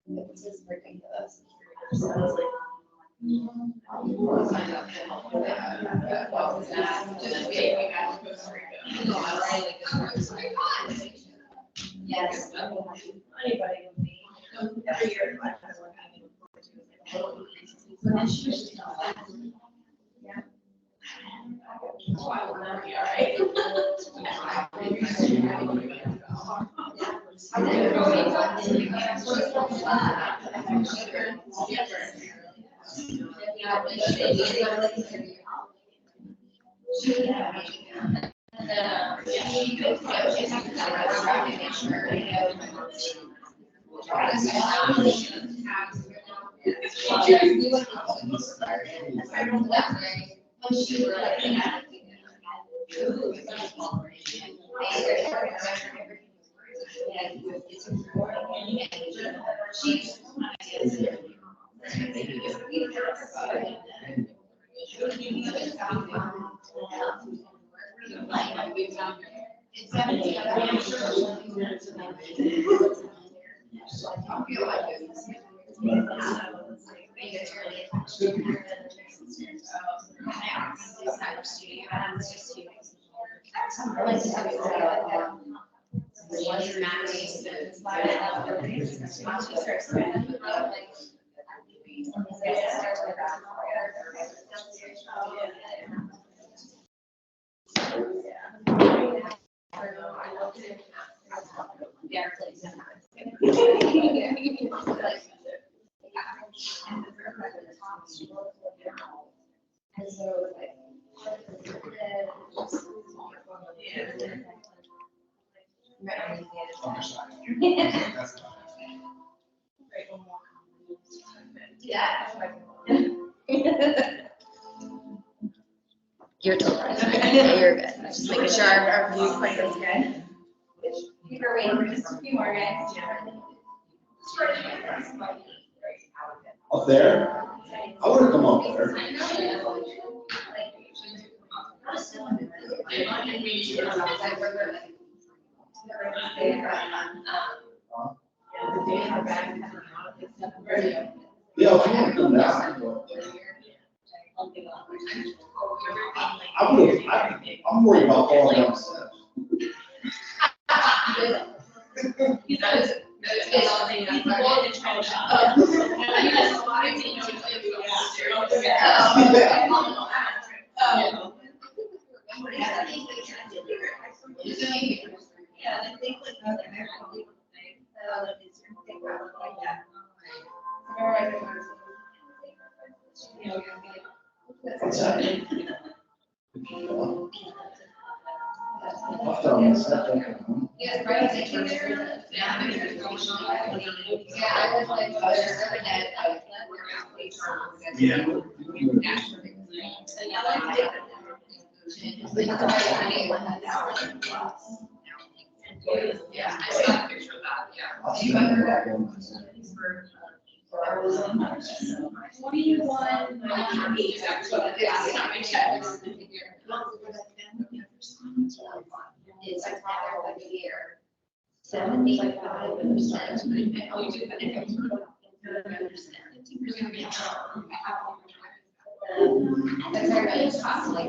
It's just ridiculous. Yes. Anybody would be every year. Yeah. Oh, I will not be all right. You're totally right. Yeah, you're good. Just making sure our viewpoint is good. Keep her waiting just a few more guys. Up there? I would have come up there. Yeah, I want to come down. I would have, I'm worried about falling down the steps. Yes, right, taking there. Yeah, I saw a picture of that, yeah. Do you remember? 21, 98, actually, yeah, I checked. It's like that every year. 75%. Oh, you do that. That's everybody is costly. I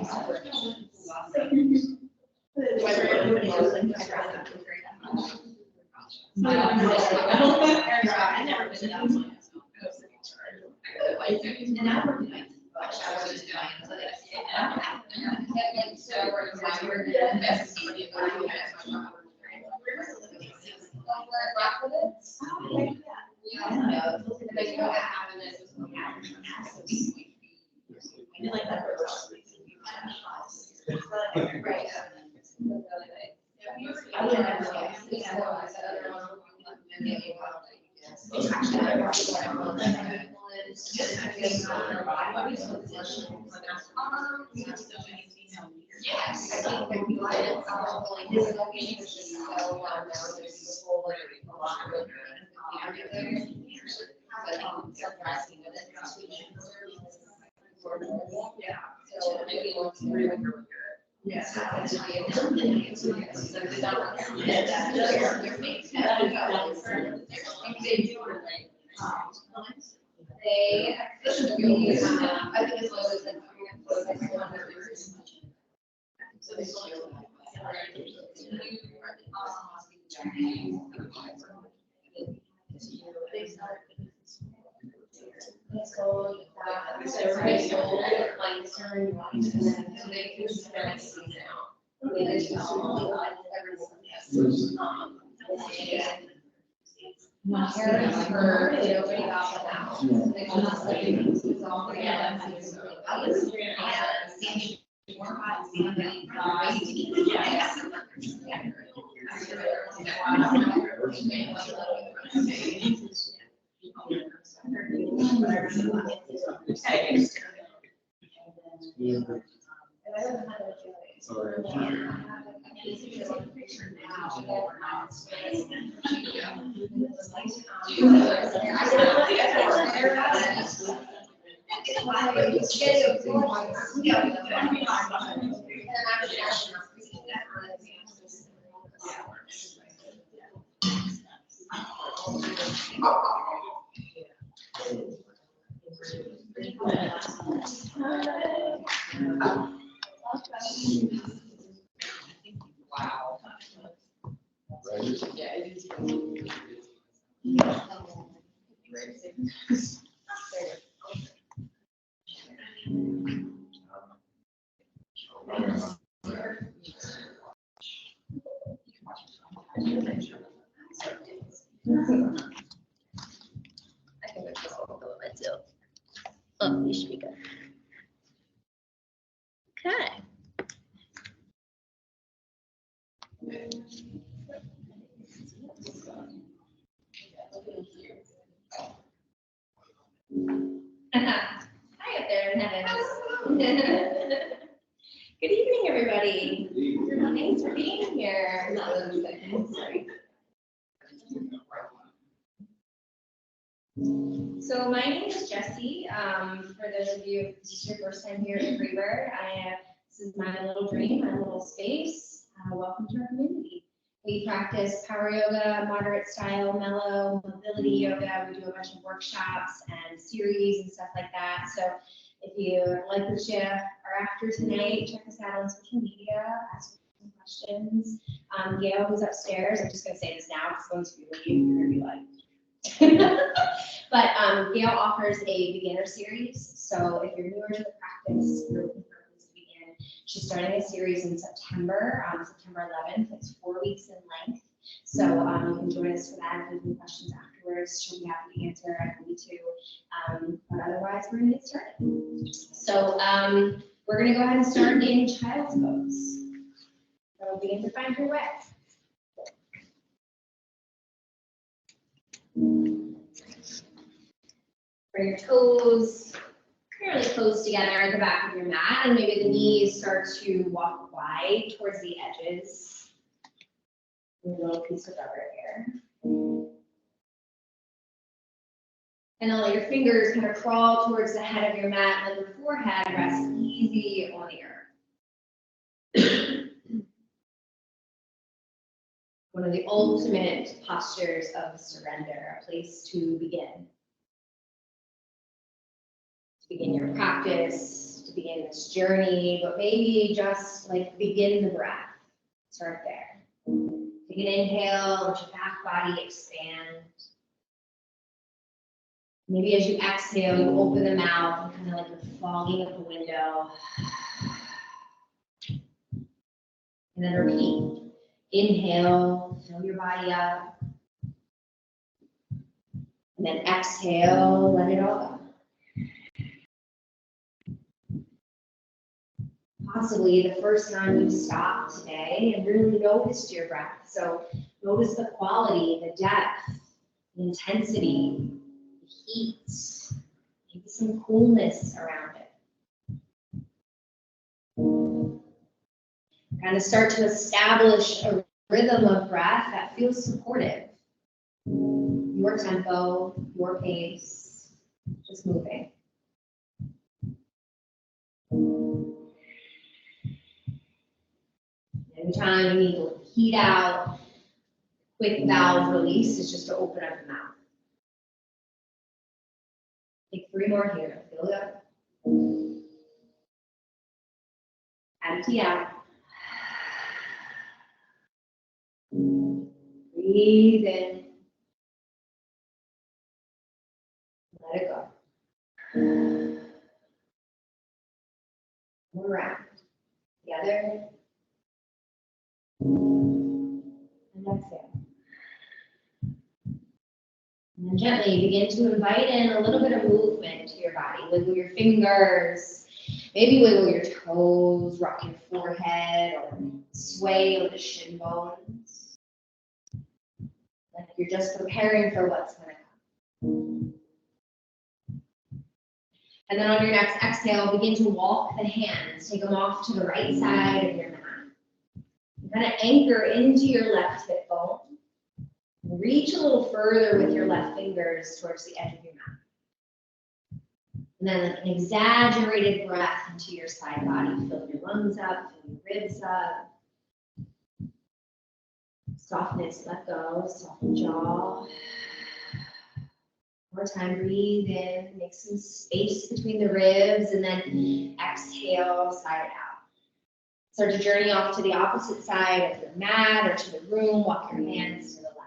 never been that one. And I work nights. I was just doing it, so that's, yeah. So we're Yes, I think that we want it, probably, this location is just so well known, there's a whole, like, a lot of surprising with it. Yeah. So maybe we'll see where we're. Yes. They, this is really, I think it's always like. So they still. So everybody sold it, like, certain ones, and then so they can just kind of see now. They just everyone has. Parents heard, and nobody got them out. So they just like, it's all together. I was doing it. More hot, wow. Yeah, it is. I think it's just a little bit too. Oh, you should be good. Okay. Hi up there in heavens. Good evening, everybody. Thanks for being here. Sorry. So my name is Jessie. For those of you, if this is your first time here at Freebird, this is my little dream, my little space. Welcome to our community. We practice power yoga, moderate style, mellow, mobility yoga. We do a bunch of workshops and series and stuff like that. So if you like what you are after tonight, check us out on social media, ask some questions. Gail, who's upstairs, I'm just gonna say this now, because once you leave, you're gonna be like. But Gail offers a beginner series. So if you're newer to the practice, you're looking for a place to begin. She's starting a series in September, September 11th. It's 4 weeks in length. So you can join us for that. If you have any questions afterwards, she'll be happy to answer. I will be too. But otherwise, we're gonna get started. So we're gonna go ahead and start in child's pose. So begin to find your way. Bring your toes fairly close together at the back of your mat, and maybe the knees start to walk wide towards the edges. A little piece of rubber here. And then let your fingers kind of crawl towards the head of your mat, let your forehead rest easy on the earth. One of the ultimate postures of surrender, a place to begin. To begin your practice, to begin this journey, but maybe just like begin the breath. Start there. Take an inhale, let your back body expand. Maybe as you exhale, you open the mouth and kind of like you're fogging up the window. And then repeat. Inhale, fill your body up. And then exhale, let it all go. Possibly the first time you stopped today and really noticed your breath. So notice the quality, the depth, the intensity, the heat, maybe some coolness around it. Kind of start to establish a rhythm of breath that feels supportive. Your tempo, your pace, just moving. Anytime you need to heat out, quick valve release is just to open up the mouth. Take 3 more here. Fill it up. Empty out. Breathe in. Let it go. One round. Together. And exhale. And then gently begin to invite in a little bit of movement to your body. Wiggle your fingers, maybe wiggle your toes, rock your forehead, or sway with the shin bones. Like you're just preparing for what's going to come. And then on your next exhale, begin to walk the hands. Take them off to the right side of your mat. Kind of anchor into your left hip bone. Reach a little further with your left fingers towards the edge of your mat. And then an exaggerated breath into your side body. Fill your lungs up, fill your ribs up. Softness, let go, soften jaw. More time, breathe in, make some space between the ribs, and then exhale, sigh it out. Start to journey off to the opposite side of your mat or to the room. Walk your hands to the left.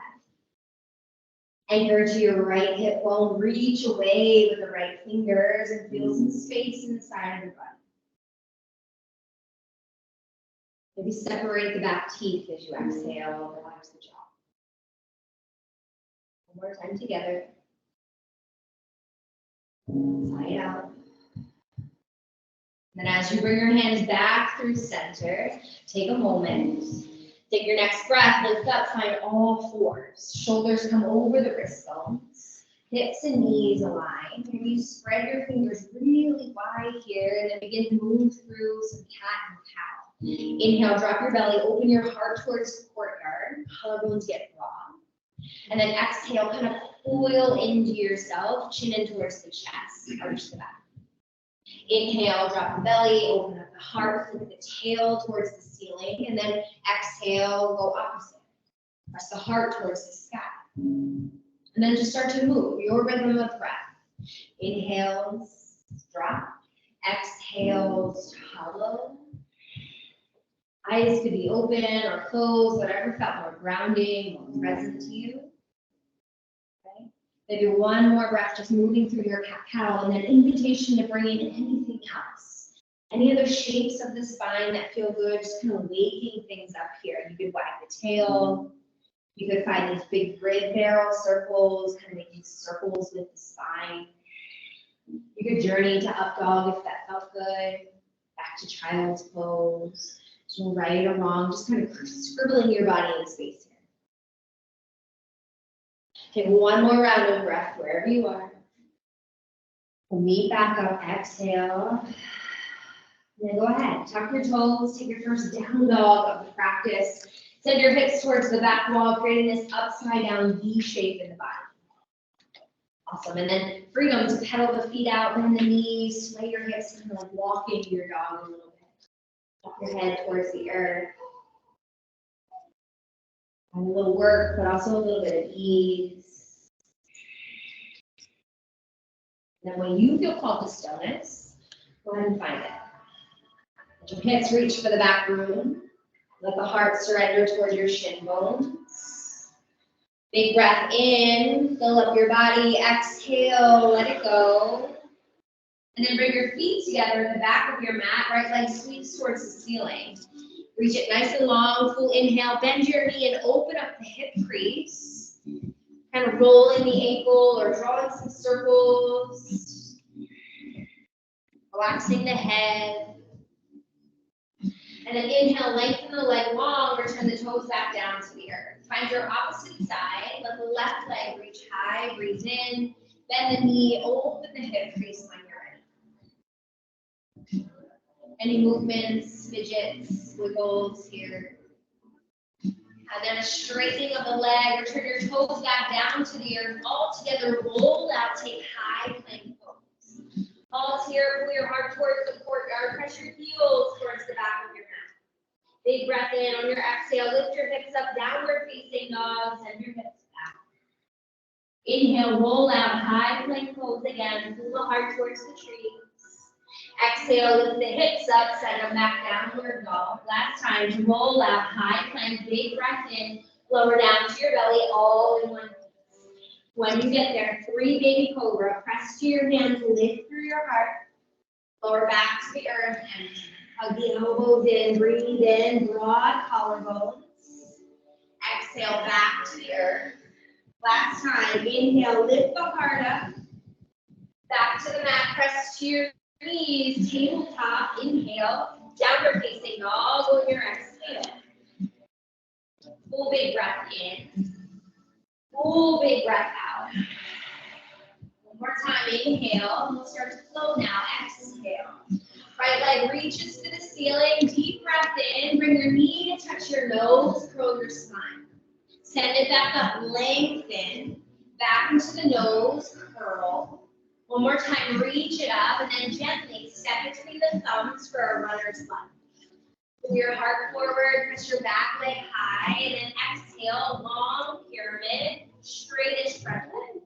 Anchor to your right hip bone. Reach away with the right fingers and feel some space in the side of your body. Maybe separate the back teeth as you exhale. Relax the jaw. One more time together. Sigh it out. Then as you bring your hands back through center, take a moment. Take your next breath, lift up, find all fours. Shoulders come over the wrist bones. Hips and knees align. Maybe you spread your fingers really wide here and then begin to move through some cat and cow. Inhale, drop your belly, open your heart towards the courtyard. Collarbones get broad. And then exhale, kind of coil into yourself, chin in towards the chest, arch the back. Inhale, drop the belly, open up the heart, flip the tail towards the ceiling, and then exhale, go opposite. Press the heart towards the sky. And then just start to move, your rhythm of breath. Inhales, drop. Exhales, hollow. Eyes could be open or closed, whatever felt more grounding, more present to you. Okay. Maybe one more breath, just moving through your cat-cow, and then invitation to bring in anything else. Any other shapes of the spine that feel good, just kind of waking things up here. You could wag the tail. You could find these big rib barrel circles, kind of making circles with the spine. You could journey to up dog if that felt good. Back to child's pose. So right or wrong, just kind of scribbling your body in space here. Take one more round of breath wherever you are. We'll meet back up, exhale. And then go ahead, tuck your toes, take your first down dog of the practice. Send your hips towards the back wall, creating this upside down V shape in the body. Awesome, and then freedom to pedal the feet out, bend the knees, sway your hips, kind of like walk into your dog a little bit. Walk your head towards the earth. And a little work, but also a little bit of ease. And then when you feel called to stillness, go ahead and find it. Let your hips reach for the back room. Let the heart surrender towards your shin bones. Big breath in, fill up your body. Exhale, let it go. And then bring your feet together in the back of your mat. Right leg sweeps towards the ceiling. Reach it nice and long. Full inhale. Bend your knee and open up the hip crease. Kind of rolling the ankle or drawing some circles. Relaxing the head. And then inhale, lengthen the leg long, return the toes back down to the earth. Find your opposite side, let the left leg reach high, breathe in, Bend the knee, open the hip crease when you're ready. Any movements, fidgets, wiggles here. And then a straightening of the leg, return your toes back down to the earth. All together, roll out, take high plank pose. Pause here, pull your heart towards the courtyard, press your heels towards the back of your mat. Big breath in. On your exhale, lift your hips up, downward facing dog, send your hips back. Inhale, roll out, high plank pose again, pull the heart towards the trees. Exhale, lift the hips up, send them back downward dog. Last time to roll out, high plank, big breath in, lower down to your belly, all in one piece. When you get there, 3 baby cobra, press to your hands, lift through your heart, lower back to the earth, and hug the elbows in, breathe in, broad collarbones. Exhale, back to the earth. Last time, inhale, lift the heart up, back to the mat, press to your knees, tabletop, inhale, downward facing dog on your exhale. Full big breath in, full big breath out. One more time, inhale, we'll start to flow now, exhale. Right leg reaches to the ceiling, deep breath in, bring your knee to touch your nose, curl your spine. Send it back up, lengthen, back into the nose, curl. One more time, reach it up, and then gently step between the thumbs for a runner's lunge. Pull your heart forward, press your back leg high, and then exhale, long pyramid, straightish breath in.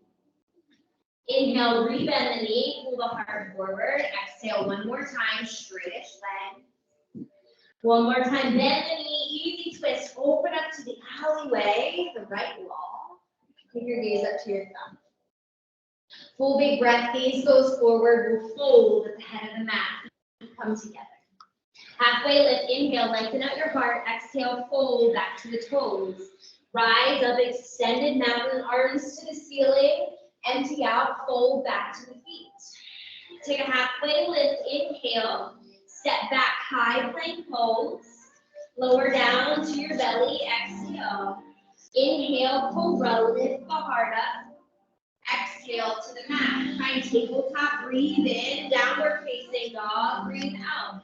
Inhale, rebend the knee, pull the heart forward. Exhale, one more time, straightish leg. One more time, bend the knee, easy twist, open up to the alleyway, the right wall. Take your gaze up to your thumb. Full big breath, gaze goes forward, we'll fold at the head of the mat, come together. Halfway lift, inhale, lengthen out your heart, exhale, fold back to the toes. Rise up, extended mountain arms to the ceiling, empty out, fold back to the feet. Take a halfway lift, inhale, step back, high plank pose. Lower down to your belly, exhale. Inhale, cobra, lift the heart up. Exhale to the mat. Find tabletop, breathe in, downward facing dog, breathe out.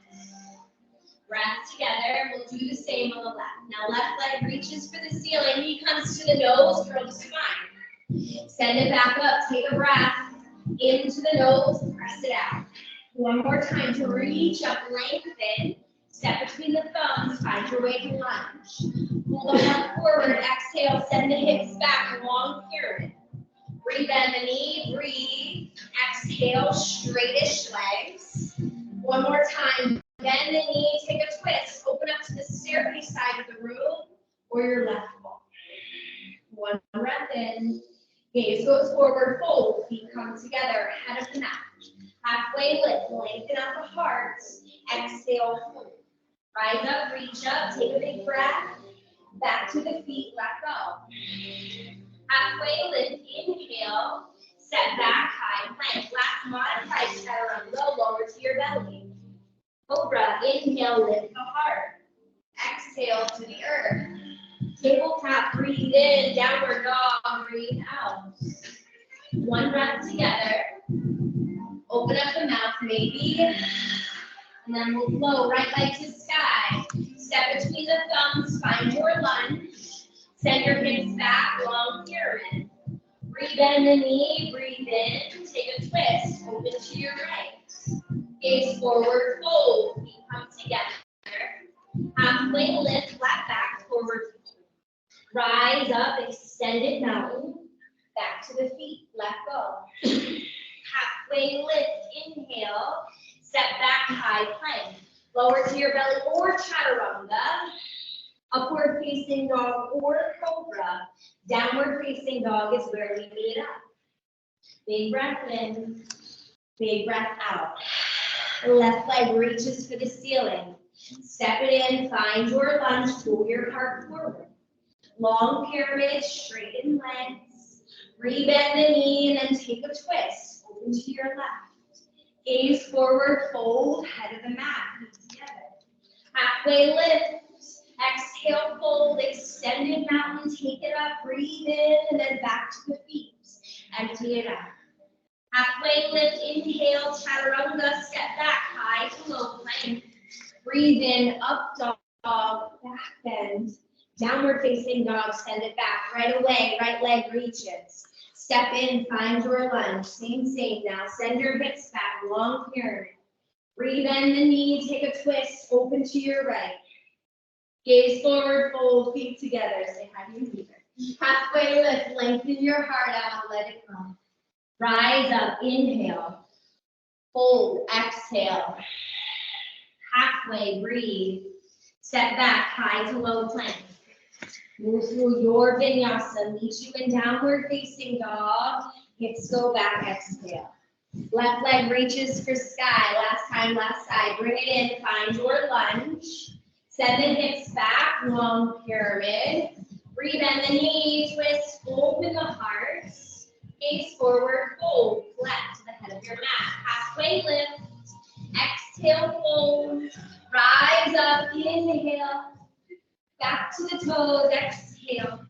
Breath together, we'll do the same on the left. Now left leg reaches for the ceiling, knee comes to the nose, curl the spine. Send it back up, take a breath, into the nose, press it out. One more time to reach up, lengthen, step between the thumbs, find your way to lunge. Pull the heart forward, exhale, send the hips back, long pyramid. Rebend the knee, breathe, exhale, straightish legs. One more time, bend the knee, take a twist, open up to the staircase side of the room or your left wall. One breath in, gaze goes forward, fold, feet come together, head of the mat. Halfway lift, lengthen out the heart, exhale, fold. Rise up, reach up, take a big breath, back to the feet, let go. Halfway lift, inhale, step back, high plank, last modified chaturanga, lower to your belly. Cobra, inhale, lift the heart. Exhale to the earth. Tabletop, breathe in, downward dog, breathe out. One breath together. Open up the mouth, maybe. And then we'll flow right leg to sky. Step between the thumbs, find your lunge. Send your hips back, long pyramid. Rebend the knee, breathe in, take a twist, open to your right. Gaze forward, fold, feet come together. Halfway lift, flat back, forward. Rise up, extended mountain, back to the feet, let go. Halfway lift, inhale, step back, high plank. Lower to your belly or chaturanga. Upward facing dog or cobra. Downward facing dog is where we meet up. Big breath in, big breath out. Left leg reaches for the ceiling. Step it in, find your lunge, pull your heart forward. Long pyramid, straighten legs. Rebend the knee and then take a twist. Open to your left. Gaze forward, fold, head of the mat. Feet together. Halfway lift. Exhale, fold, extended mountain, take it up, breathe in, and then back to the feet. Empty it out. Halfway lift, inhale, chaturanga, step back, high to low plank. Breathe in, up dog, back bend. Downward facing dog, send it back, right away, right leg reaches. Step in, find your lunge, same now. Send your hips back, long pyramid. Breathe in the knee, take a twist, open to your right. Gaze forward, fold, feet together, say hi to your neighbor. Halfway lift, lengthen your heart out, let it go. Rise up, inhale, fold, exhale. Halfway, breathe. Step back, high to low plank. Move through your vinyasa, meet you in downward facing dog. Hips go back, exhale. Left leg reaches for sky, last time, left side. Bring it in, find your lunge. Send the hips back, long pyramid. Breathe in the knee, twist, open the heart. Gaze forward, fold, flat to the head of your mat. Halfway lift, exhale, fold. Rise up, inhale. Back to the toes, exhale.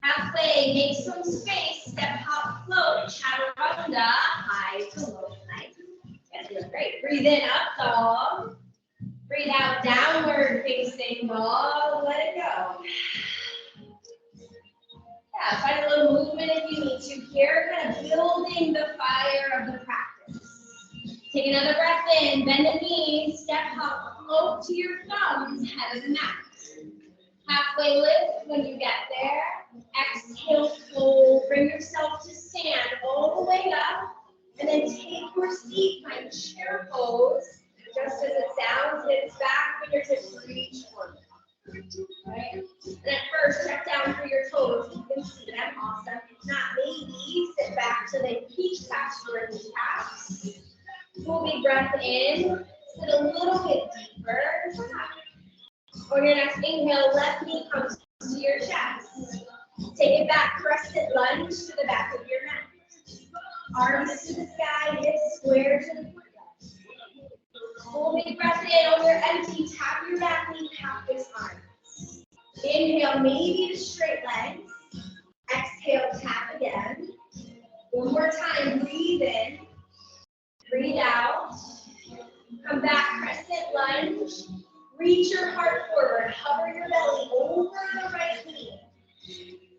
Halfway, make some space, step, hop, float, chaturanga, high to low plank. That's doing great. Breathe in, up dog. Breathe out, downward facing dog. Let it go. Yeah, find a little movement if you need to here, kind of building the fire of the practice. Take another breath in, bend the knees, step up, float to your thumbs, head of the mat. Halfway lift when you get there. Exhale, fold, bring yourself to stand all the way up, and then take your seat, find chair pose. Just as it sounds, hips back, fingertips reach forward. Right? And at first, check down for your toes. You can see them, awesome. If not, maybe sit back so they peach past your kneecaps. Full big breath in, sit a little bit deeper. On your next inhale, left knee comes to your chest. Take it back, crescent lunge to the back of your mat. Arms to the sky, hips square to the floor. Full big breath in. On your empty, tap your back knee, half this arm. Inhale, maybe to straight legs. Exhale, tap again. One more time, breathe in. Breathe out. Come back, crescent lunge. Reach your heart forward. Hover your belly over the right knee.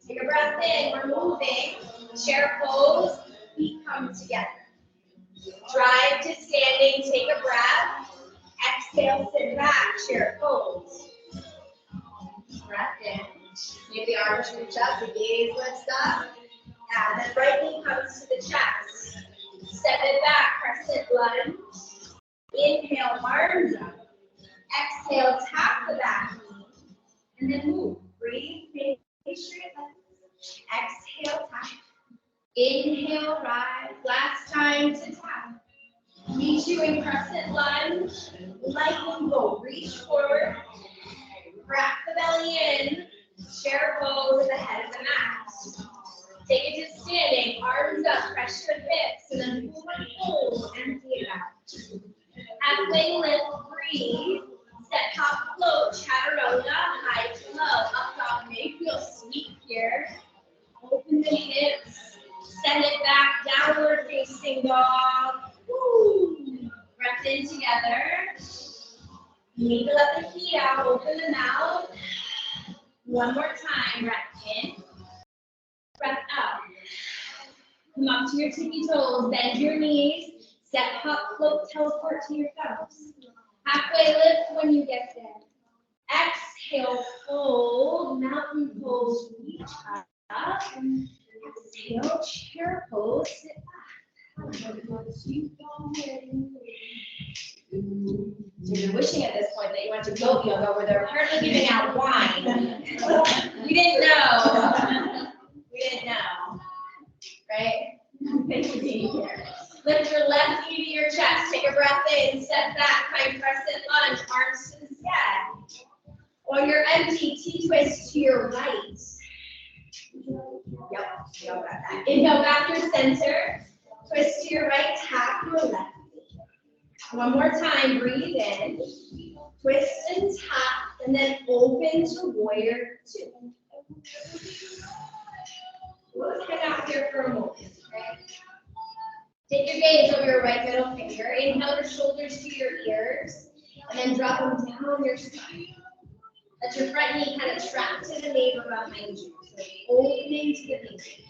Take a breath in. We're moving. Chair pose. Feet come together. Drive to standing. Take a breath. Exhale, sit back. Chair pose. Breath in. Maybe the arms reach up. The gaze lifts up. And then right knee comes to the chest. Step it back. Crescent lunge. Inhale, arms up. Exhale, tap the back knee. And then move. Breathe. Make straight legs. Exhale, tap. Inhale, rise. Last time to tap. Meet you in crescent lunge. Lightning bolt. Reach forward. Wrap the belly in. Chair pose at the head of the mat. Take it to standing. Arms up. Press your hips. And then pull and fold. Empty it out. Halfway lift. Breathe. Step, hop, float. Chaturanga. High to low. Up dog may feel sweet here. Open the hips. Send it back. Downward facing dog. Woo. Breath in together. Maybe let the feet out. Open the mouth. One more time. Breath in. Breath out. Come up to your tippy toes. Bend your knees. Step, hop, float, teleport to your thumbs. Halfway lift when you get there. Exhale, fold. Mountain pose. Reach up. Exhale, chair pose. Sit back. So you're wishing at this point that you went to goat yoga where they're apparently giving out wine. We didn't know. We didn't know. Right? Thanks for being here. Lift your left knee to your chest. Take a breath in. Step back. Find crescent lunge. Arms to the sky. On your empty, T-twist to your right. Yep, you got that. Inhale back to center. Twist to your right. Tap your left. One more time, breathe in, twist and tap, and then open to warrior two. Let's hang out here for a moment, right? Take your gaze over your right middle finger. Inhale your shoulders to your ears, and then drop them down your spine. Let your front knee kind of trap to the navel behind you. So opening to the knee.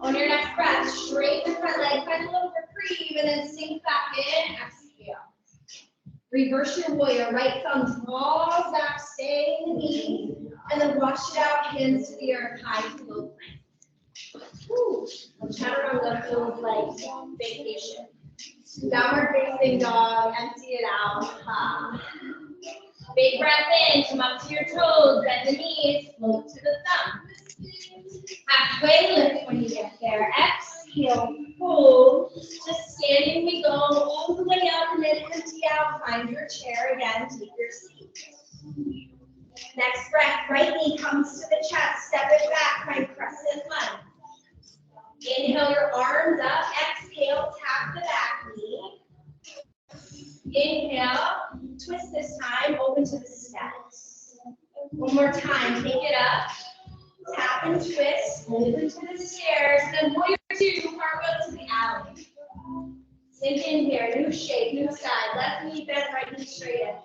On your next breath, straighten the front leg, find a little reprieve, and then sink back in. Exhale. Reverse your warrior. Right thumb draws back, stay in the knee, and then wash it out, hands to the earth, high to low plank. Woo. Chaturanga feels like vacation. Downward facing dog, empty it out. Big breath in, come up to your toes, bend the knees, float to the thumbs. Halfway lift when you get there. Exhale, hold. Just standing we go all the way up and then empty out. Find your chair again, take your seat. Next breath, right knee comes to the chest, step it back, find crescent lunge. Inhale your arms up, exhale, tap the back knee. Inhale, twist this time, open to the steps. One more time, take it up, tap and twist, open to the stairs, and then warrior two, cartwheel to the alley. Sink in here, new shape, new side, left knee bent, right knee straight in.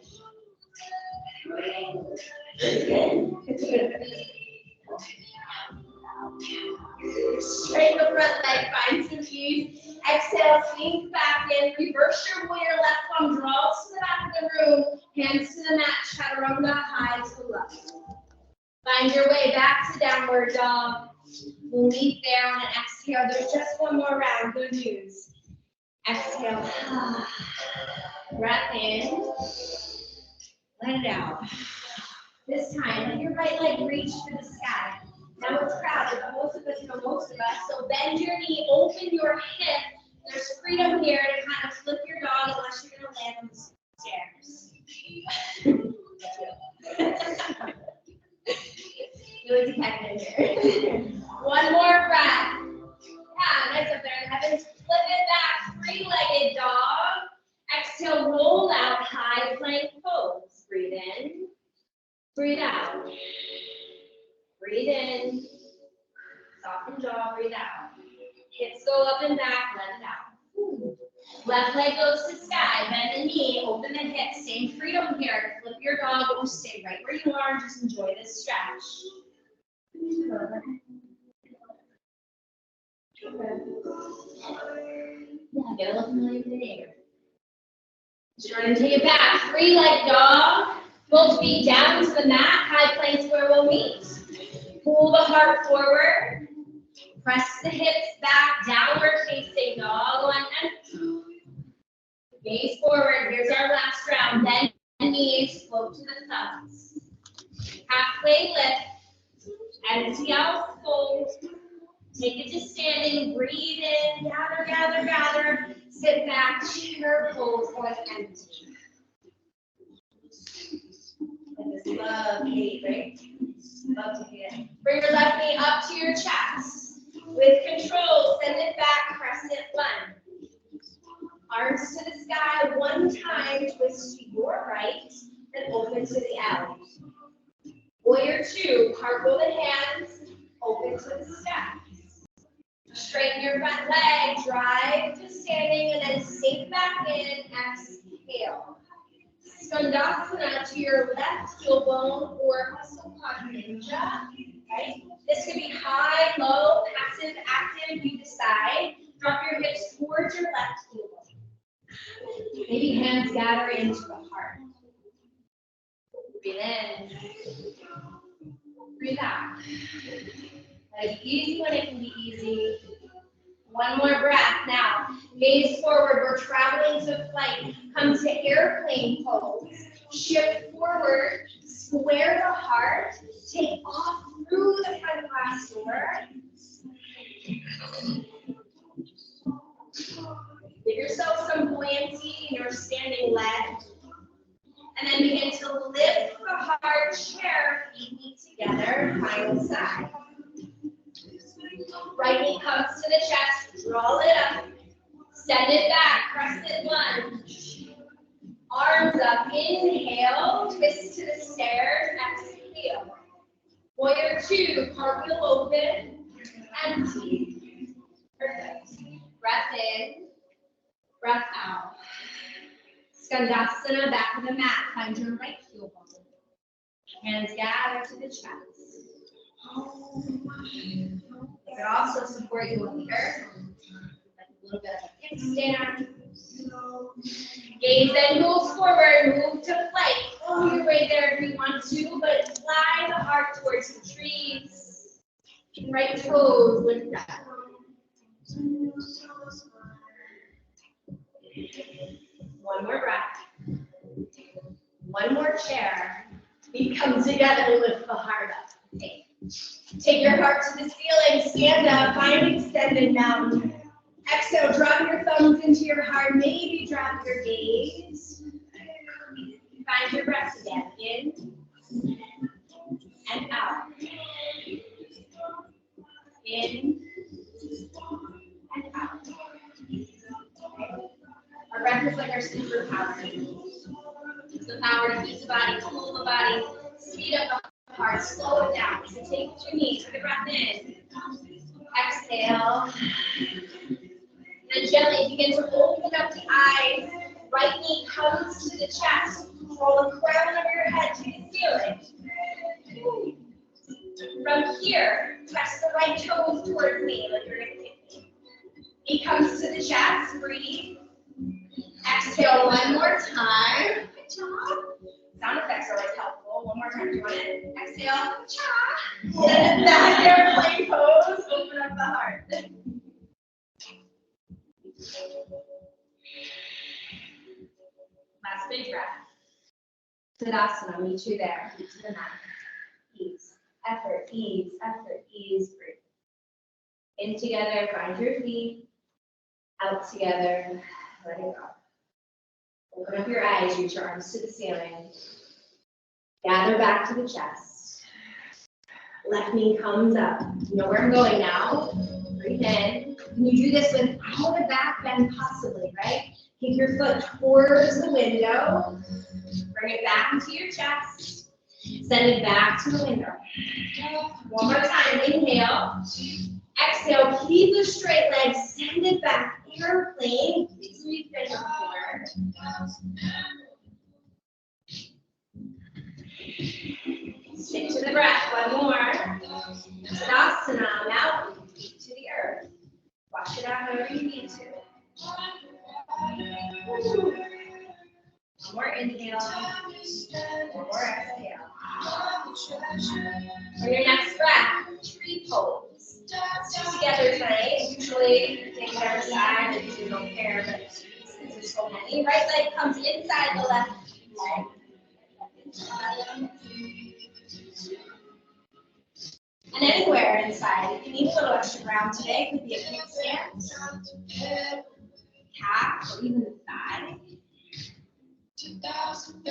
Straighten the front leg, find some ease. Exhale, sink back in, reverse your warrior, left thumb draws to the back of the room, hands to the mat, chaturanga, high to low. Find your way back to downward dog. We'll meet there on an exhale. There's just one more round, good news. Exhale, breath in, let it out. This time, let your right leg reach for the sky. Now it's crowded, but most of us know most of us. So bend your knee, open your hip. There's freedom here to kind of flip your dog unless you're going to land on the stairs. Really detective here. One more breath. Yeah, nice up there. Heavens, flip it back, three-legged dog. Exhale, roll out, high plank pose. Breathe in, breathe out. Breathe in, soften jaw, breathe out. Hips go up and back, let it out. Left leg goes to sky, bend the knee, open the hips, same freedom here. Flip your dog or stay right where you are and just enjoy this stretch. Yeah, get a little familiar with the neighbor. Jordan, take it back. Three-leg dog. Both feet down to the mat. High planks where we'll meet. Pull the heart forward. Press the hips back. Downward facing dog on empty. Gaze forward. Here's our last round. Bend the knees. Float to the thumbs. Halfway lift. Empty out. Fold. Take it to standing. Breathe in. Gather, gather, gather. Sit back. Chair pose on empty. And this love, Kate, right? Love to hear. Bring your left knee up to your chest. With control, send it back, crescent lunge. Arms to the sky, one time, twist to your right, and open to the alley. Warrior two, cartwheel the hands, open to the steps. Straighten your front leg, drive to standing, and then sink back in, exhale. Skandasana to your left heel bone or hustle punch ninja. Right? This could be high, low, passive, active, you decide. Drop your hips towards your left heel bone. Maybe hands gather into the heart. Breathe in. Breathe out. Let it be easy when it can be easy. One more breath. Now, gaze forward. We're traveling to flight. Come to airplane pose. Shift forward. Square the heart. Take off through the front glass door. Give yourself some buoyancy in your standing leg. And then begin to lift the heart, chair, feet meet together, final side. Right knee comes to the chest, draw it up, send it back, crescent lunge. Arms up, inhale, twist to the stairs, exhale. Warrior two, cartwheel open, empty. Perfect. Breath in, breath out. Skandasana, back of the mat. Find your right heel bone. Hands gather to the chest. It could also support you on the earth, like a little bit of a kickstand. Gaze then moves forward, move to flight. Pull your way there if you want to, but fly the heart towards the trees. Right toes lift up. One more breath. One more chair. Feet come together, lift the heart up. Take your heart to the ceiling, stand up, find extended mountain. Exhale, drop your thumbs into your heart, maybe drop your gaze. Find your breath again, in and out. In and out. Our breath is like our superpower. It's the power to heat the body, cool the body, speed up the heart, slow it down. So take your knees, take a breath in. Exhale. And gently begin to open up the eyes. Right knee comes to the chest. Roll the crown of your head to the ceiling. From here, press the right toes towards me like you're going to kick me. Knee comes to the chest. Breathe. Exhale one more time. Good job. Sound effects are always helpful. One more time. Do you want it? Exhale. Send it back, airplane pose. Open up the heart. Last big breath. Tadasana, meet you there. To the mat. Ease, effort, ease, breathe. In together, find your feet. Out together, let it go. Open up your eyes, reach your arms to the ceiling. Gather back to the chest. Left knee comes up. You know where I'm going now. Breathe in. Can you do this without a back bend possibly, right? Kick your foot towards the window. Bring it back into your chest. Send it back to the window. One more time. Inhale. Exhale. Keep the straight leg. Send it back. Airplane. Please we've been before. Stick to the breath. One more. Tadasana. Mountain. Feet to the earth. Wash it out however you need to. One more inhale. One more exhale. For your next breath, tree pose. Stick together tonight. Usually take whatever side if you don't care, but since there's so many, right leg comes inside the left leg. And anywhere inside, if you need a little extra ground today, it could be a kickstand, calf, or even the thigh. I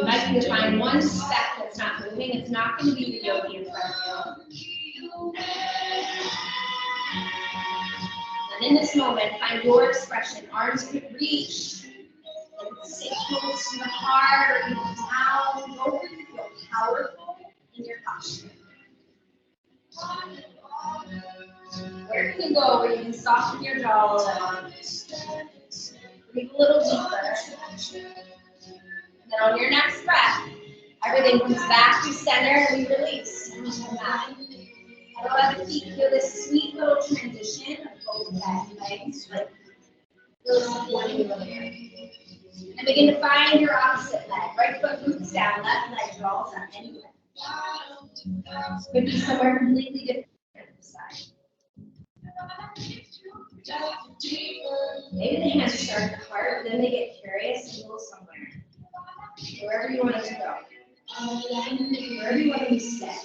invite you to find one speck that's not moving. It's not going to be the yogi in front of you. And in this moment, find your expression. Arms could reach. Sit close to the heart or even down. Go where you feel powerful in your posture. Where can you go where you can soften your jaw a little? Breathe a little deeper. Then on your next breath, everything comes back to center and we release. And let the feet feel this sweet little transition of both legs, like really supporting you here. And begin to find your opposite leg. Right foot roots down, left leg draws up anywhere. Could be somewhere completely different side. Maybe the hands start at the heart, then they get curious and go somewhere. Wherever you want it to go. Wherever you want it to stay.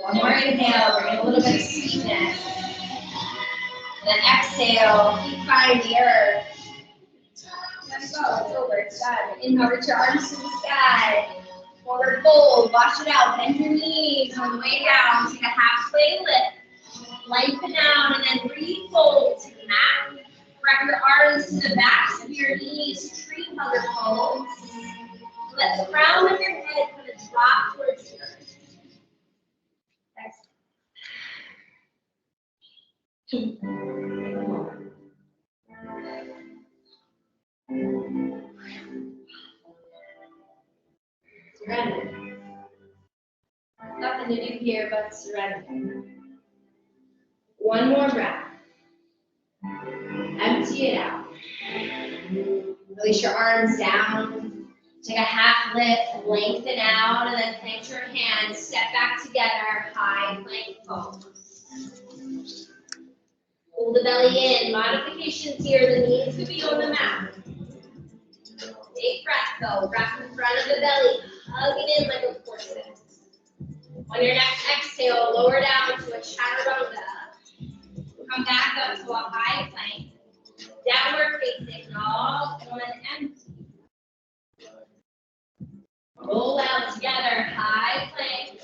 One more inhale, we're getting a little bit of sweetness. And then exhale, keep finding the earth. Let it go, it's over, it's done. Inhale, reach your arms to the sky. Forward fold, wash it out, bend your knees on the way down. Take a halfway lift. Lengthen down and then refold to the mat. Wrap your arms to the backs of your knees, tree hugger pose. Let the crown of your head kind of drop drop towards the earth. Surrender. Nothing to do here but surrender. One more breath. Empty it out. Release your arms down. Take a half lift, lengthen out, and then plant your hands. Step back together, high plank pose. Pull the belly in. Modifications here. The knees could be on the mat. Big breath though. Breath in front of the belly. Hug it in like a corset. On your next exhale, lower down to a chaturanga. Come back up to a high plank. Downward facing dog and empty. Roll out together, high plank.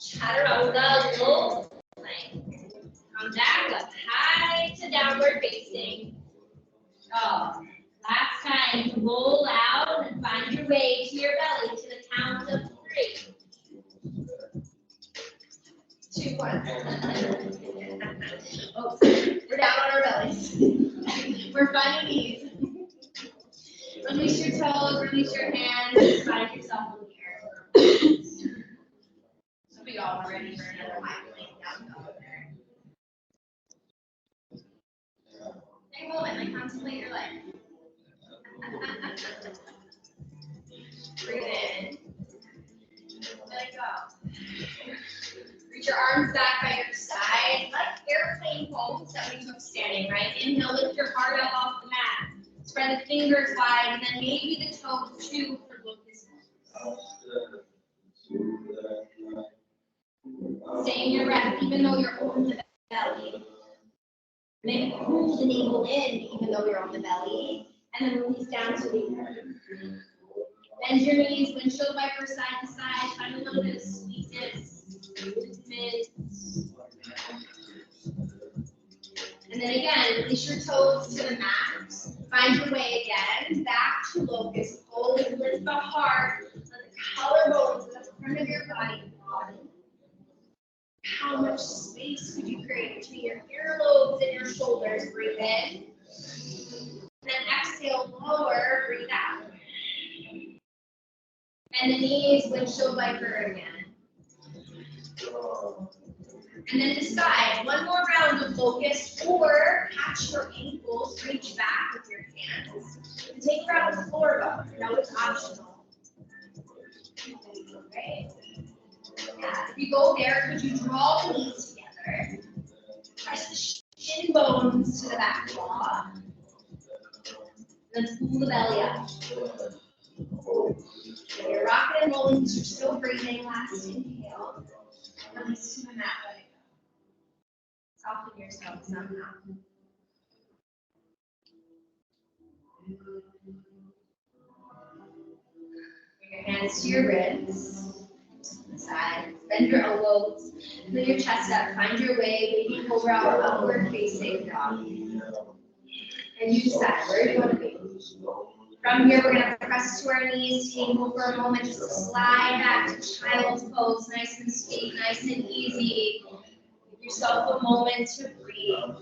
Chaturanga, low plank. Come back up high to downward facing. Oh, last time, roll out and find your way to your belly to the count of 3. 2, 1. Oh, we're down on our bellies. We're finding ease. Release your toes, release your hands, find yourself in the air. Some of y'all are ready for another high plank down dog there. Take a moment, like contemplate your life. Breathe in. Let it go. Reach your arms back by your side, like airplane pose that we took standing, right? Inhale, lift your heart up off the mat. Spread the fingers wide, and then maybe the toes too for locust pose. Stay in your breath, even though you're on the belly. Maybe pull the navel in, even though you're on the belly, and then release down to the earth. Bend your knees, windshield wiper side to side, find a little bit of sweetness, movement. And then again, release your toes to the mat. Find your way again, back to locust pose. Lift the heart, let the collarbones at the front of your body broaden. How much space could you create between your earlobes and your shoulders? Breathe in. And then exhale, lower, breathe out. And the knees, windshield wiper again. And then decide, one more round of locust, or catch your ankles, reach back with your hands. And take a round of floor go. No, it's optional. Okay. Yeah, if you go there, could you draw the knees together? Press the shin bones to the back claw. Then pull the belly up. And you're rocking and rolling because you're still breathing. Last inhale. Release to the mat. Let it go. Soften yourself somehow. Bring your hands to your ribs. Side. Bend your elbows. Bring your chest up. Find your way. Baby cobra or upward facing dog. And you decide where you want to be. From here, we're going to press to our knees, table for a moment, just to slide back to child's pose, nice and sweet, nice and easy. Give yourself a moment to breathe.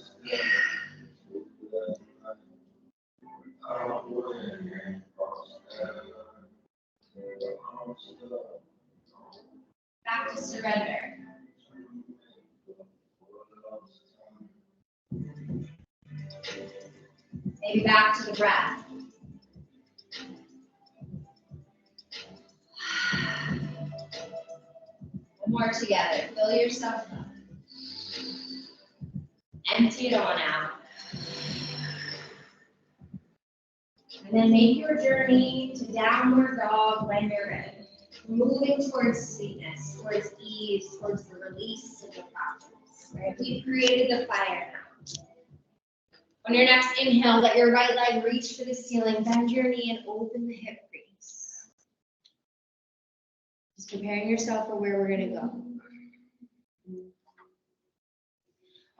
Back to surrender. Maybe back to the breath. One more together. Fill yourself up. Empty it on out. And then make your journey to downward dog when you're ready. Moving towards sweetness, towards ease, towards the release of the process. Right? We've created the fire now. On your next inhale, let your right leg reach for the ceiling. Bend your knee and open the hip crease. Just preparing yourself for where we're going to go.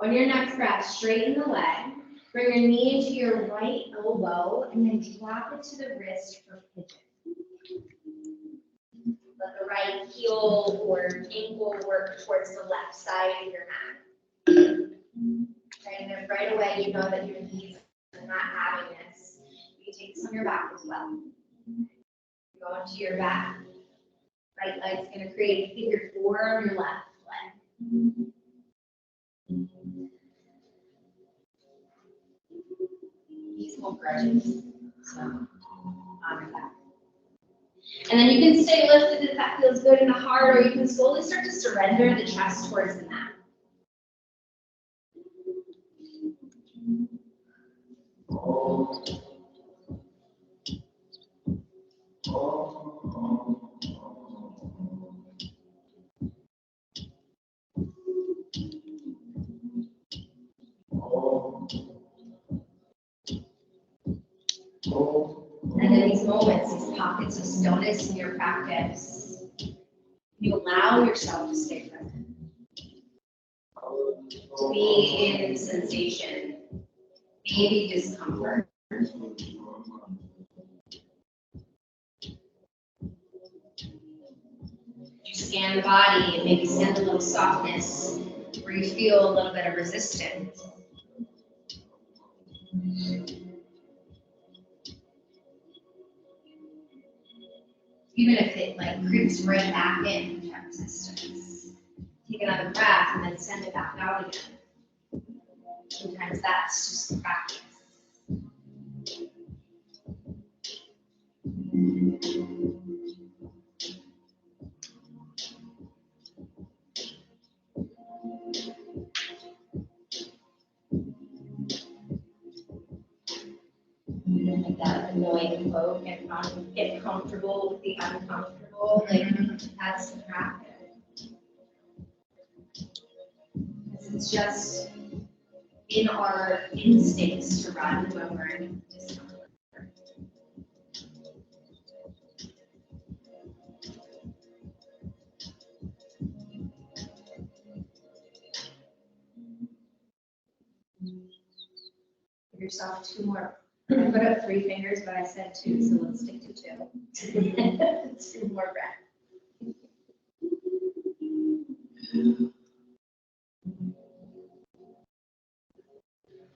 On your next breath, straighten the leg. Bring your knee into your right elbow and then drop it to the wrist for pigeon. Let the right heel or ankle work towards the left side of your mat. Right, and then right away, you know that your knees are not having this. You can take this on your back as well. Go into your back. Right leg's gonna create a figure 4 on your left leg. These hold grudges, so honor that. And then you can stay lifted if that feels good in the heart, or you can slowly start to surrender the chest towards the mat. And in these moments, these pockets of stillness in your practice, you allow yourself to stay present, to be in sensation, maybe discomfort. You scan the body and maybe send a little softness where you feel a little bit of resistance. Even if it like creeps right back in, that resistance. Take another breath and then send it back out again. Sometimes that's just practice. Like that annoying quote, get comfortable with the uncomfortable, like that's the practice. It's just in our instincts to run when we're in discomfort. Give yourself 2 more. I put up 3 fingers, but I said 2, so let's stick to 2. 2 more breaths.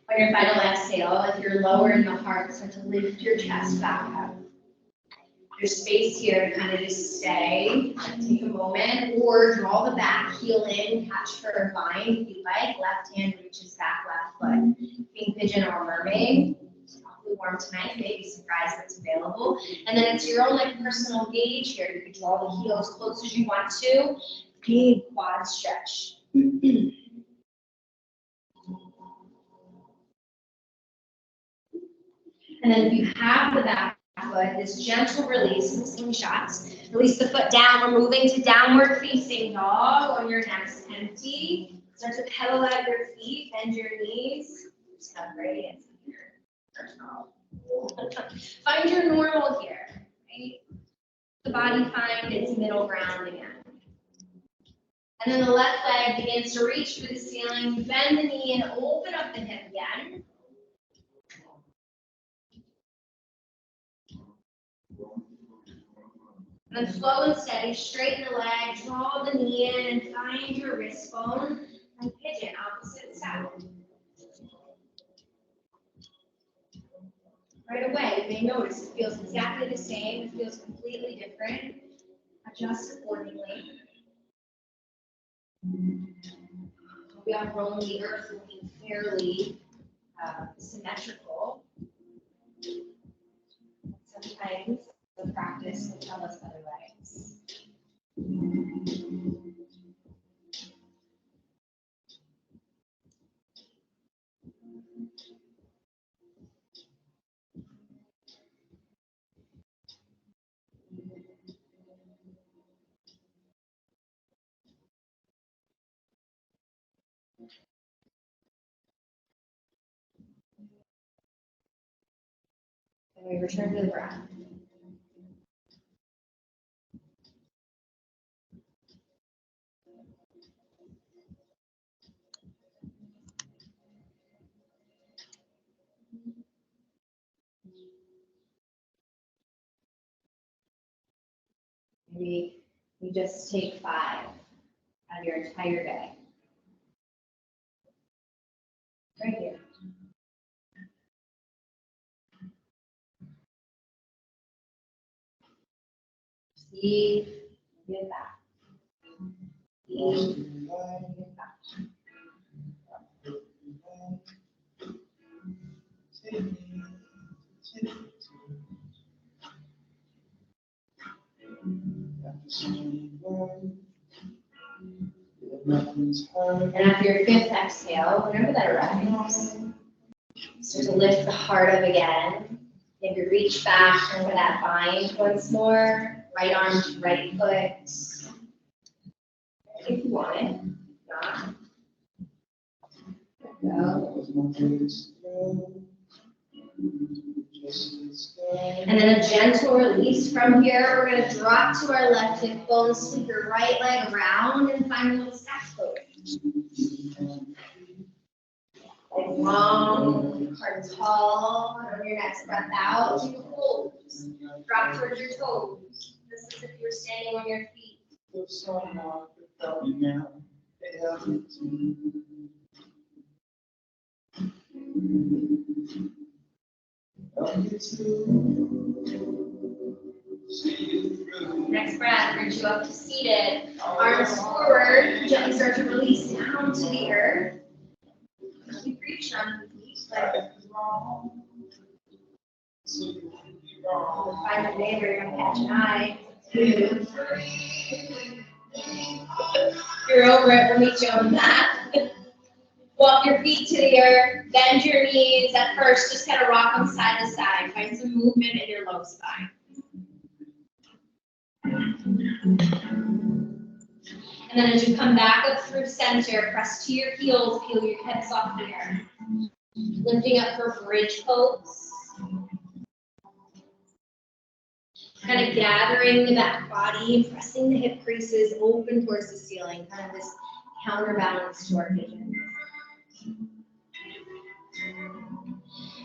On your final exhale, if you're lower in the heart, start to lift your chest back up. There's space here to kind of just stay, take a moment, or draw the back heel in, catch for a vine if you like. Left hand reaches back, left foot. King pigeon or mermaid. It's awfully warm tonight, maybe surprise that's available. And then it's your own like personal gauge here. You can draw the heel as close as you want to. Big quad stretch. And then if you have the back foot, this gentle release in slingshots. Release the foot down. We're moving to downward facing dog on your next empty. Start to pedal out your feet, bend your knees. Just have gradients in here. Find your normal here, right? The body find its middle ground again. And then the left leg begins to reach for the ceiling. Bend the knee and open up the hip again. And then slow and steady, straighten the leg, draw the knee in, and find your wrist bone. And pigeon, opposite side. Right away, you may notice it feels exactly the same, it feels completely different. Adjust accordingly. We are rolling the earth looking fairly symmetrical. Sometimes the practice will tell us otherwise. And we return to the breath. Maybe You just take 5 out of your entire day. Right here. Breathe, get back. Breathe, get back. And after your 5th exhale, whenever that arrives, start to lift the heart up again. Maybe reach back for that bind once more. Right arm to right foot. If you want it, not. Go. And then a gentle release from here. We're going to drop to our left hip bone, sweep your right leg around and find a little stack pose. Like long, heart tall. And on your next breath out, you hold. Drop towards your toes. This is if you're standing on your feet. Next breath, brings you up to seated. Arms forward, gently start to release down to the earth. Keep reaching on the feet, but find your neighbor, you're gonna catch an eye. 2, 3. You're over it, we'll meet you on that. Walk your feet to the earth, bend your knees. At first, just kind of rock them side to side. Find some movement in your low spine. And then as you come back up through center, press to your heels, peel your hips off the earth. Lifting up for bridge pose. Kind of gathering the back body, pressing the hip creases open towards the ceiling, kind of this counterbalance to our vision.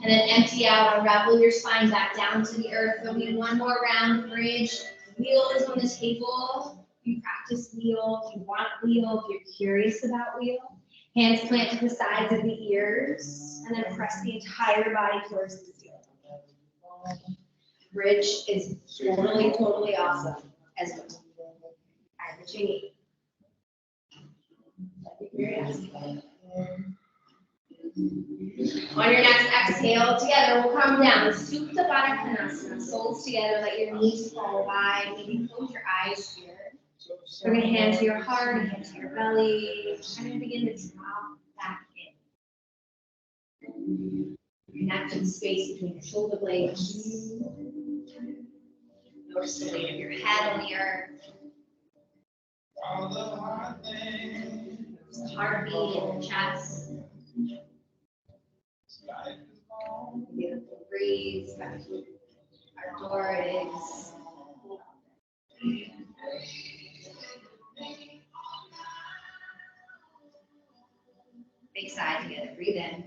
And then empty out, unravel your spine back down to the earth. There'll be one more round of bridge. Wheel is on the table. You practice wheel. If you want wheel, if you're curious about wheel. Hands plant to the sides of the ears. And then press the entire body towards the ceiling. Bridge is totally awesome as well. All right, what you need. On your next exhale, together we'll come down. Supta Baddha Konasana, soles together, let your knees fall wide. Maybe close your eyes here. We're going to hand to your heart, hand to your belly. Kind of begin to drop back in. Connect to the space between your shoulder blades. Notice the weight of your head on the earth. Notice the heartbeat in the chest. Beautiful breeze back to our door is. Big side together. Breathe in.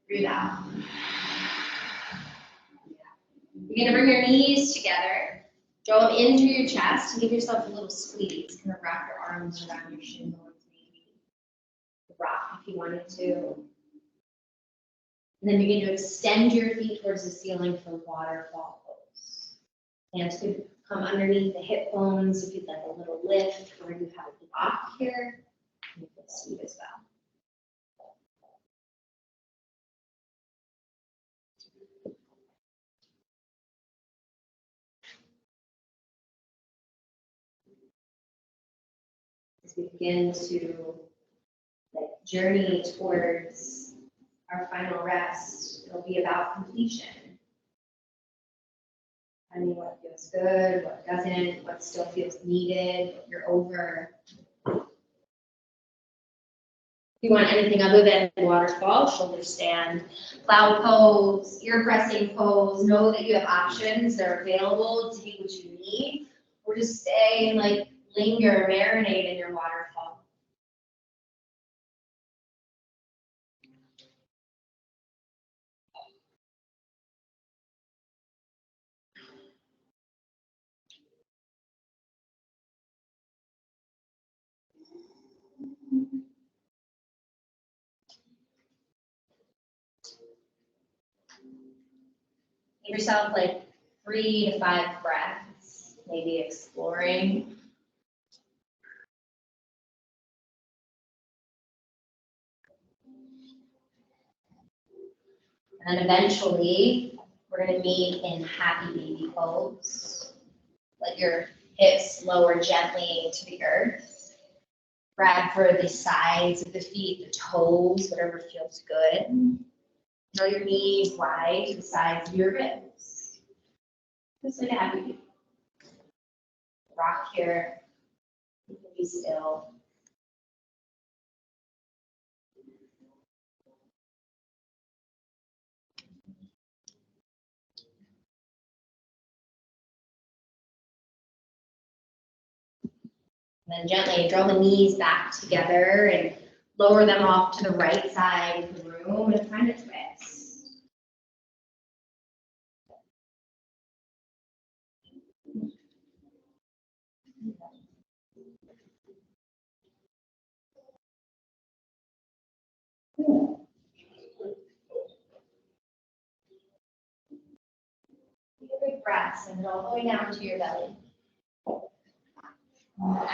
Breathe out. You're gonna bring your knees together. Draw them into your chest and give yourself a little squeeze. Kind of wrap your arms around your shin bones, maybe. Rock if you wanted to. And then begin to extend your feet towards the ceiling for waterfall pose. Hands could come underneath the hip bones if you'd like a little lift, or you have a block here. You can sweep as well. As we begin to journey towards our final rest, it'll be about completion. I mean, what feels good, what doesn't, what still feels needed, what you're over. If you want anything other than waterfall, shoulder stand, plow pose, ear pressing pose, know that you have options. They're available to take what you need, or just stay and linger, marinate in your waterfall. Give yourself like 3 to 5 breaths, maybe exploring. And eventually, we're gonna meet in happy baby pose. Let your hips lower gently to the earth. Grab for the sides of the feet, the toes, whatever feels good. Draw your knees wide to the sides of your ribs. Just like a happy baby. Rock here. You can be still. And then gently draw the knees back together and lower them off to the right side of the room and find a twist. Take a big breath and go all the way down to your belly.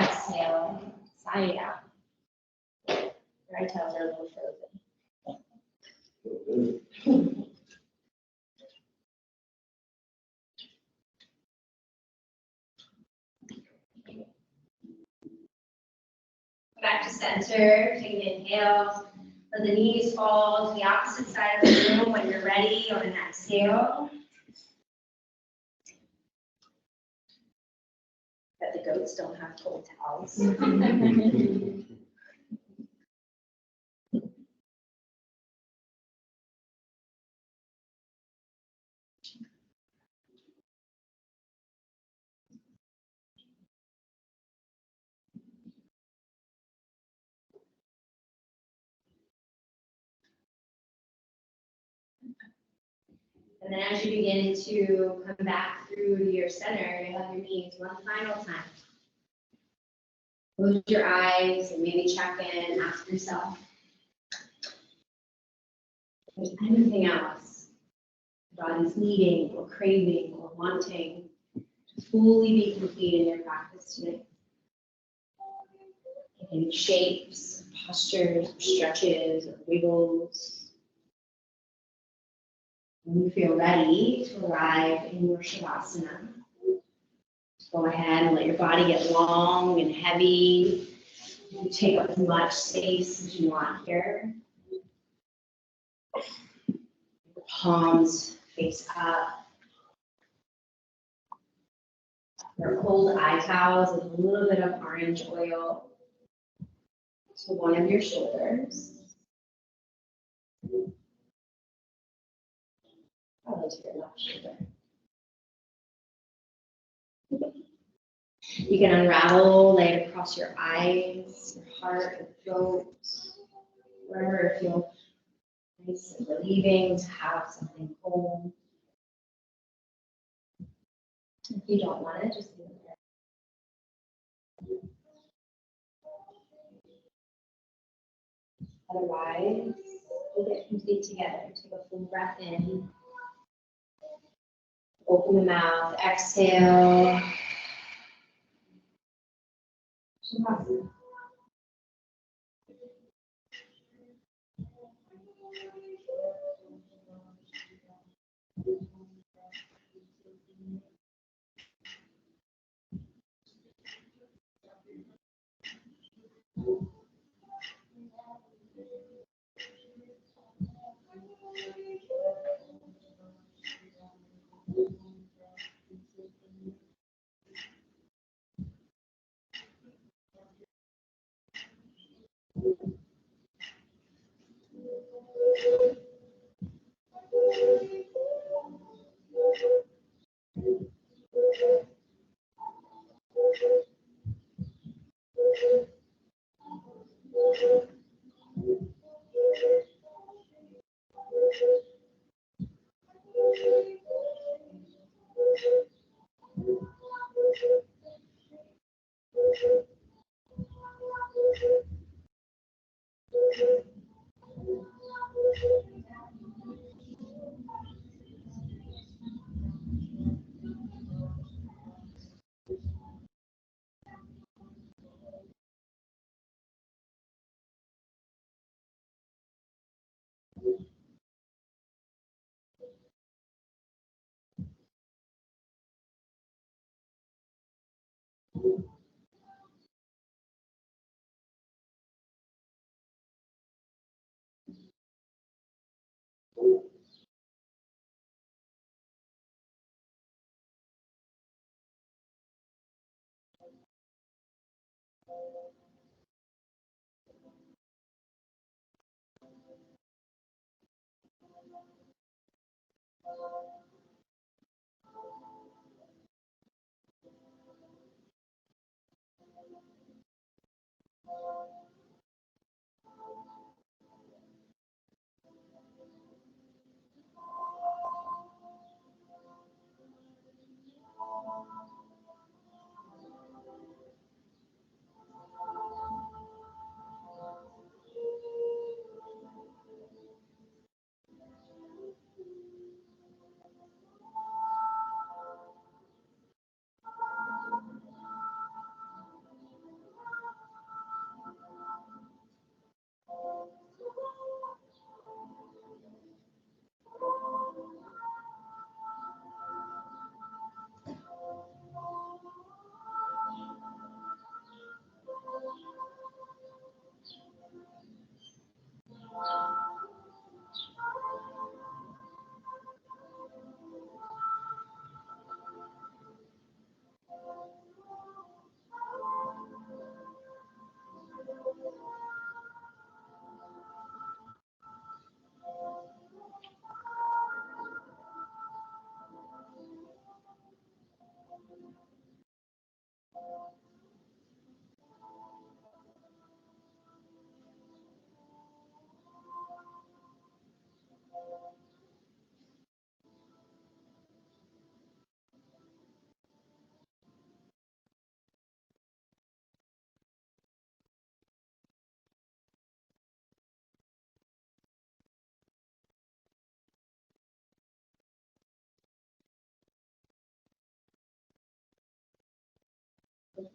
Exhale, sigh it out. Your eyebrows are a little frozen. Back to center, take an inhale. Let the knees fall to the opposite side of the room when you're ready on an exhale. But the goats don't have cold towels. And then as you begin to come back through to your center, you have your knees one final time. Close your eyes and maybe check in, ask yourself, if there's anything else the body's needing or craving or wanting to fully be complete in your practice today. Any shapes, postures, stretches, or wiggles. When you feel ready to arrive in your Shavasana, go ahead and let your body get long and heavy. You take up as much space as you want here. Your palms face up. Your cold eye towels with a little bit of orange oil to one of your shoulders. Probably to your left shoulder. You can unravel, lay it across your eyes, your heart, your throat, wherever it feels nice and relieving to have something cold. If you don't want it, just leave it there. Otherwise, we'll get complete together. Take a full breath in. Open the mouth, exhale. Shavasana.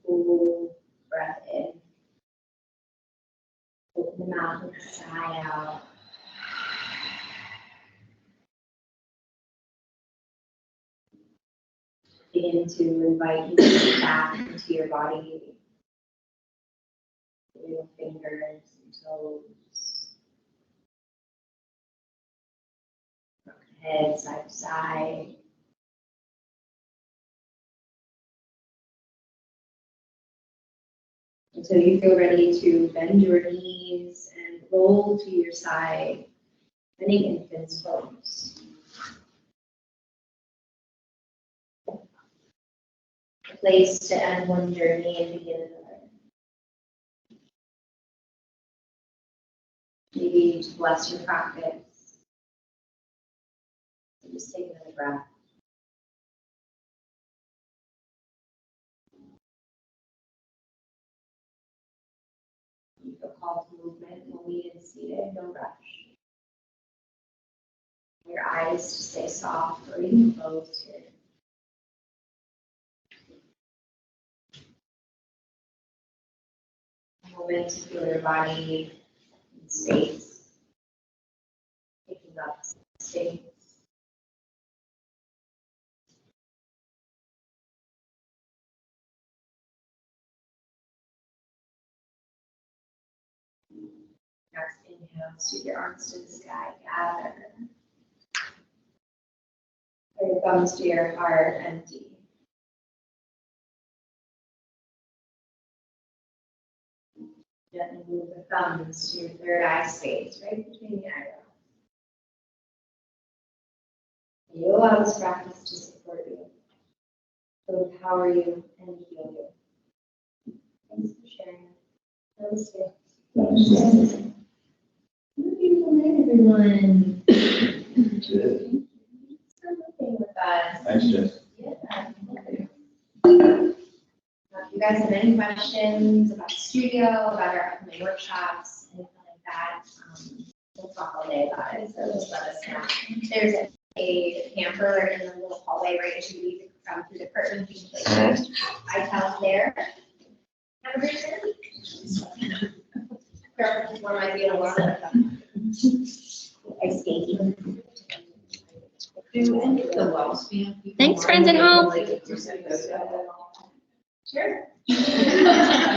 Full breath in. Open the mouth and sigh out. Begin to invite you back into your body. Your fingers and toes. Rock the head side to side. Until you feel ready to bend your knees and roll to your side, bending infant's pose. A place to end one journey and begin another. Maybe to bless your practice. So just take another breath. You feel called to movement when we is seated, no rush. Your eyes to stay soft or even closed here. A moment to feel your body in space, picking up space. Next inhale, sweep your arms to the sky, gather. Bring your thumbs to your heart, empty. Gently move the thumbs to your third eye space, right between the eyebrows. You allow this practice to support you, to empower you, and heal you. Thanks for sharing. Namaste. Have a beautiful night, everyone. Good. Something with us. Thanks, Jess. Yeah. If you guys have any questions about the studio, about our upcoming workshops, anything like that, we'll talk all day about it, so just let us know. There's a camper in the little hallway right as you leave from through the curtain. You can place your iPad there. Have a great day. One might be a lot of ice skating. Do any of the Wells fan people? Thanks, friends at home. Like, if you send those out? Sure.